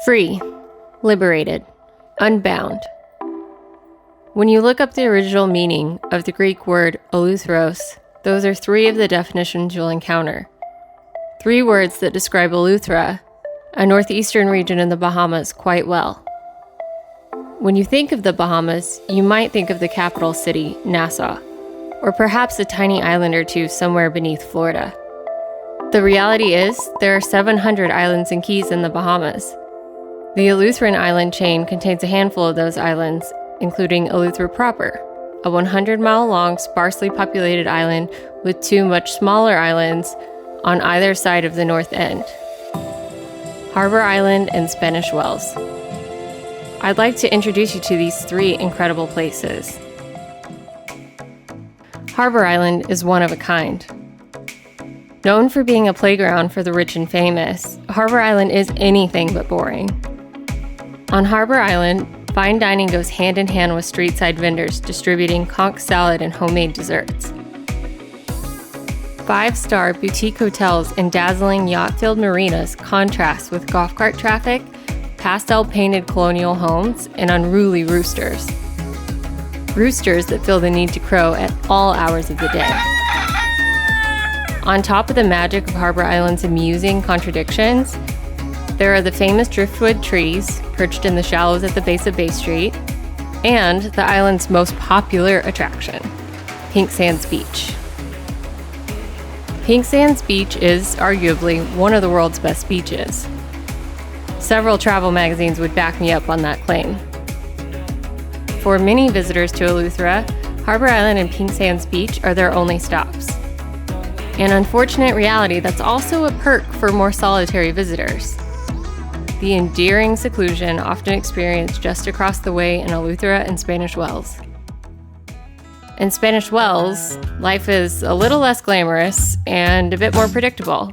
Free, liberated, unbound. When you look up the original meaning of the Greek word eleutheros, those are three of the definitions you'll encounter. Three words that describe Eleuthera, a northeastern region in the Bahamas, quite well. When you think of the Bahamas, you might think of the capital city, Nassau, or perhaps a tiny island or two somewhere beneath Florida. The reality is, there are 700 islands and keys in the Bahamas. The Eleutheran island chain contains a handful of those islands, including Eleuthera proper, a 100-mile-long, sparsely populated island with two much smaller islands on either side of the north end, Harbour Island and Spanish Wells. I'd like to introduce you to these three incredible places. Harbour Island is one of a kind. Known for being a playground for the rich and famous, Harbour Island is anything but boring. On Harbour Island, fine dining goes hand in hand with street-side vendors distributing conch salad and homemade desserts. 5-star boutique hotels and dazzling yacht-filled marinas contrast with golf cart traffic, pastel-painted colonial homes, and unruly roosters. Roosters that feel the need to crow at all hours of the day. On top of the magic of Harbour Island's amusing contradictions, there are the famous driftwood trees perched in the shallows at the base of Bay Street, and the island's most popular attraction, Pink Sands Beach. Pink Sands Beach is arguably one of the world's best beaches. Several travel magazines would back me up on that claim. For many visitors to Eleuthera, Harbour Island and Pink Sands Beach are their only stops. An unfortunate reality that's also a perk for more solitary visitors. The endearing seclusion often experienced just across the way in Eleuthera and Spanish Wells. In Spanish Wells, life is a little less glamorous and a bit more predictable,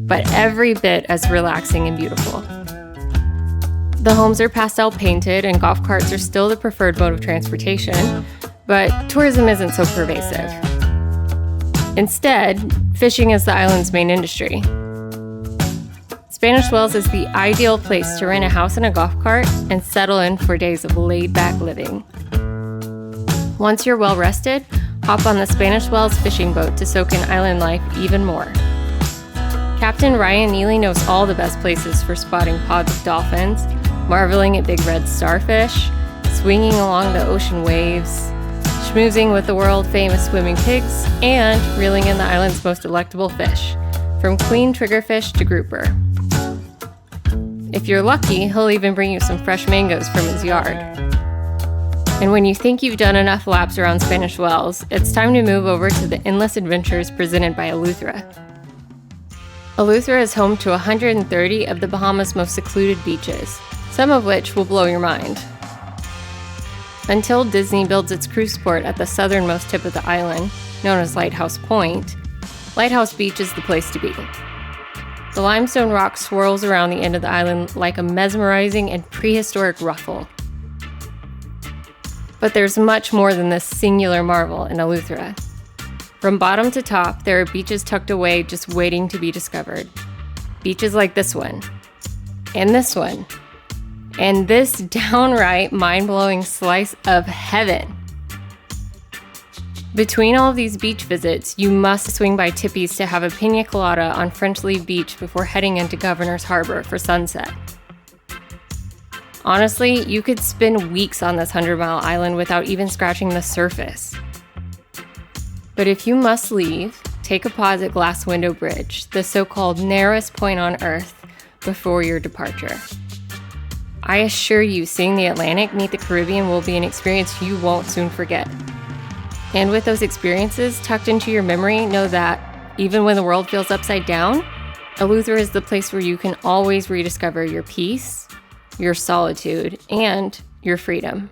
but every bit as relaxing and beautiful. The homes are pastel painted and golf carts are still the preferred mode of transportation, but tourism isn't so pervasive. Instead, fishing is the island's main industry. Spanish Wells is the ideal place to rent a house and a golf cart and settle in for days of laid-back living. Once you're well rested, hop on the Spanish Wells fishing boat to soak in island life even more. Captain Ryan Neely knows all the best places for spotting pods of dolphins, marveling at big red starfish, swinging along the ocean waves, schmoozing with the world-famous swimming pigs, and reeling in the island's most delectable fish, from queen triggerfish to grouper. If you're lucky, he'll even bring you some fresh mangoes from his yard. And when you think you've done enough laps around Spanish Wells, it's time to move over to the endless adventures presented by Eleuthera. Eleuthera is home to 130 of the Bahamas' most secluded beaches, some of which will blow your mind. Until Disney builds its cruise port at the southernmost tip of the island, known as Lighthouse Point, Lighthouse Beach is the place to be. The limestone rock swirls around the end of the island like a mesmerizing and prehistoric ruffle. But there's much more than this singular marvel in Eleuthera. From bottom to top, there are beaches tucked away just waiting to be discovered. Beaches like this one, and this one, and this downright mind-blowing slice of heaven. Between all of these beach visits, you must swing by Tippy's to have a pina colada on French Leigh Beach before heading into Governor's Harbor for sunset. Honestly, you could spend weeks on this 100-mile island without even scratching the surface. But if you must leave, take a pause at Glass Window Bridge, the so-called narrowest point on Earth, before your departure. I assure you, seeing the Atlantic meet the Caribbean will be an experience you won't soon forget. And with those experiences tucked into your memory, know that, even when the world feels upside down, Eleuthera is the place where you can always rediscover your peace, your solitude, and your freedom.